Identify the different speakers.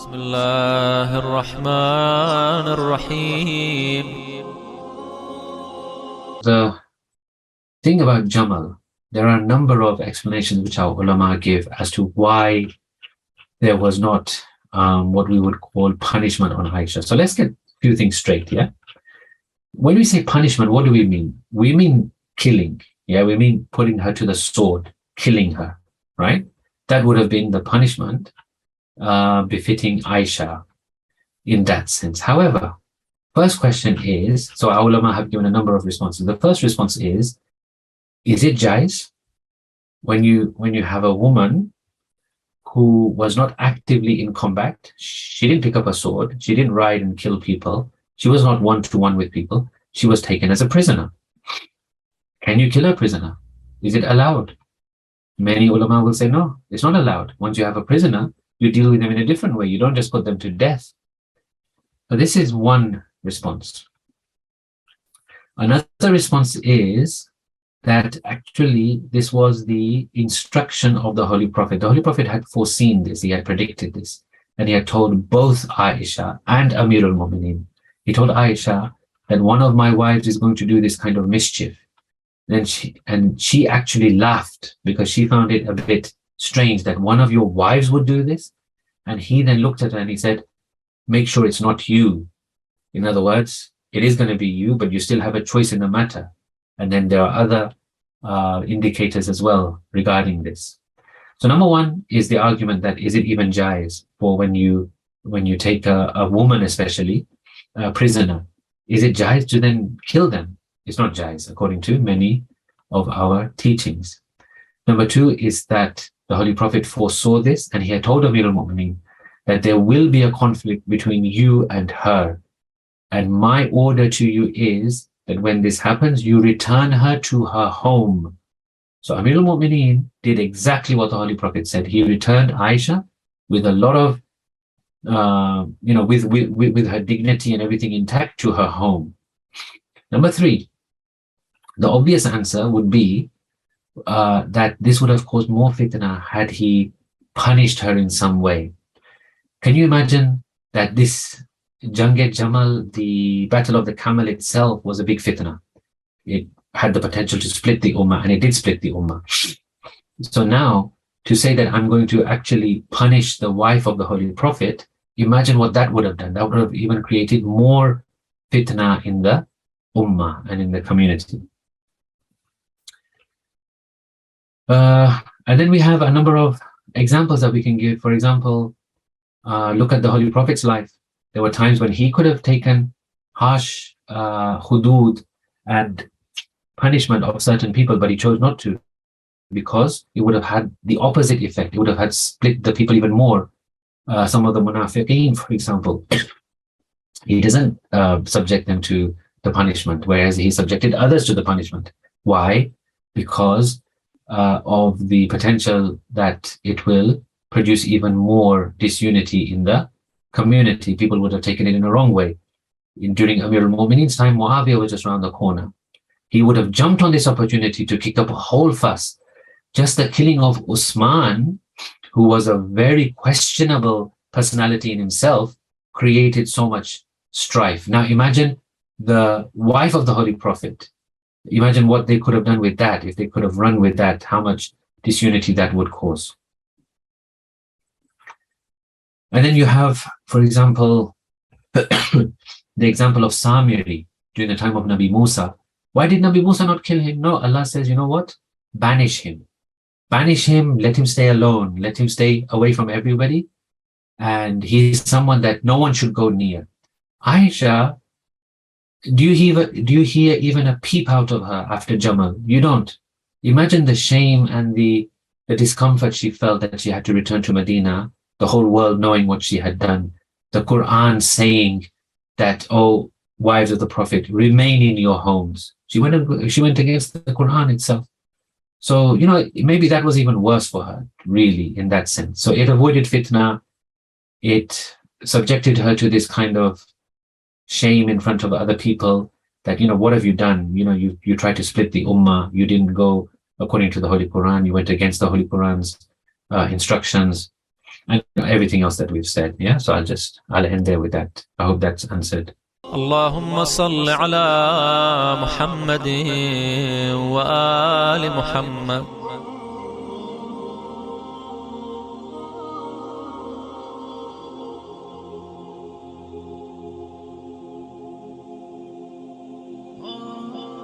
Speaker 1: بسم الله الرحمن الرحيم.
Speaker 2: The thing about Jamal, there are a number of explanations which our ulama give as to why there was not what we would call punishment on Aisha. So let's get a few things straight, yeah? When we say punishment, what do we mean? We mean killing, yeah? We mean putting her to the sword, killing her, right? That would have been the punishment befitting Aisha in that sense. However, first question is, so our ulama have given a number of responses. The first response is it jais when you have a woman who was not actively in combat, she didn't pick up a sword, she didn't ride and kill people, she was not one-to-one with people, she was taken as a prisoner. Can you kill a prisoner? Is it allowed? Many ulama will say no, it's not allowed. Once you have a prisoner, you deal with them in a different way. You don't just put them to death. So this is one response. Another response is that actually this was the instruction of the Holy Prophet. The Holy Prophet had foreseen this, he had predicted this, and he had told both Aisha and Amir al-Mu'mineen. He told Aisha that one of my wives is going to do this kind of mischief. Then she actually laughed because she found it a bit strange that one of your wives would do this. And he then looked at her and he said, make sure it's not you. In other words, it is going to be you, but you still have a choice in the matter. And then there are other indicators as well regarding this. So number one is the argument that is it even jais for when you take a woman, especially a prisoner, is it jais to then kill them? It's not jais according to many of our teachings. Number two is that the Holy Prophet foresaw this, and he had told Amir al-Mu'mineen that there will be a conflict between you and her. And my order to you is that when this happens, you return her to her home. So Amir al-Mu'mineen did exactly what the Holy Prophet said. He returned Aisha with a lot of, with her dignity and everything intact to her home. Number three, the obvious answer would be that this would have caused more fitna had he punished her in some way. Can you imagine that this Jang-e Jamal, the Battle of the Camel itself, was a big fitna? It had the potential to split the ummah, and it did split the ummah. So now, to say that I'm going to actually punish the wife of the Holy Prophet, imagine what that would have done. That would have even created more fitna in the ummah and in the community. And then we have a number of examples that we can give. For example, look at the Holy Prophet's life. There were times when he could have taken harsh hudud and punishment of certain people, but he chose not to, because it would have had the opposite effect. It would have had split the people even more. Some of the munafiqeen, for example, he doesn't subject them to the punishment, whereas he subjected others to the punishment. Why? Because of the potential that it will produce even more disunity in the community. People would have taken it in a wrong way. During Amir al-Mu'mineen's time, Muawiyah was just around the corner. He would have jumped on this opportunity to kick up a whole fuss. Just the killing of Usman, who was a very questionable personality in himself, created so much strife. Now imagine the wife of the Holy Prophet. Imagine what they could have done with that. If they could have run with that, how much disunity that would cause. And then you have, for example, the example of Samiri during the time of Nabi Musa. Why did Nabi Musa not kill him? No, Allah says, you know what? Banish him. Banish him, let him stay alone, let him stay away from everybody. And he's someone that no one should go near. Aisha, do you hear even a peep out of her after Jamal? You don't. Imagine the shame and the discomfort she felt that she had to return to Medina, the whole world knowing what she had done. The Quran saying that, oh, wives of the Prophet, remain in your homes. She went against the Quran itself. So, maybe that was even worse for her, really, in that sense. So it avoided fitna. It subjected her to this kind of shame in front of other people that, what have you done? You tried to split the ummah. You didn't go according to the Holy Quran. You went against the Holy Quran's instructions. and everything else that we've said. Yeah, so I'll end there with that. I hope that's answered.
Speaker 1: اللهم صل على محمد وآل محمد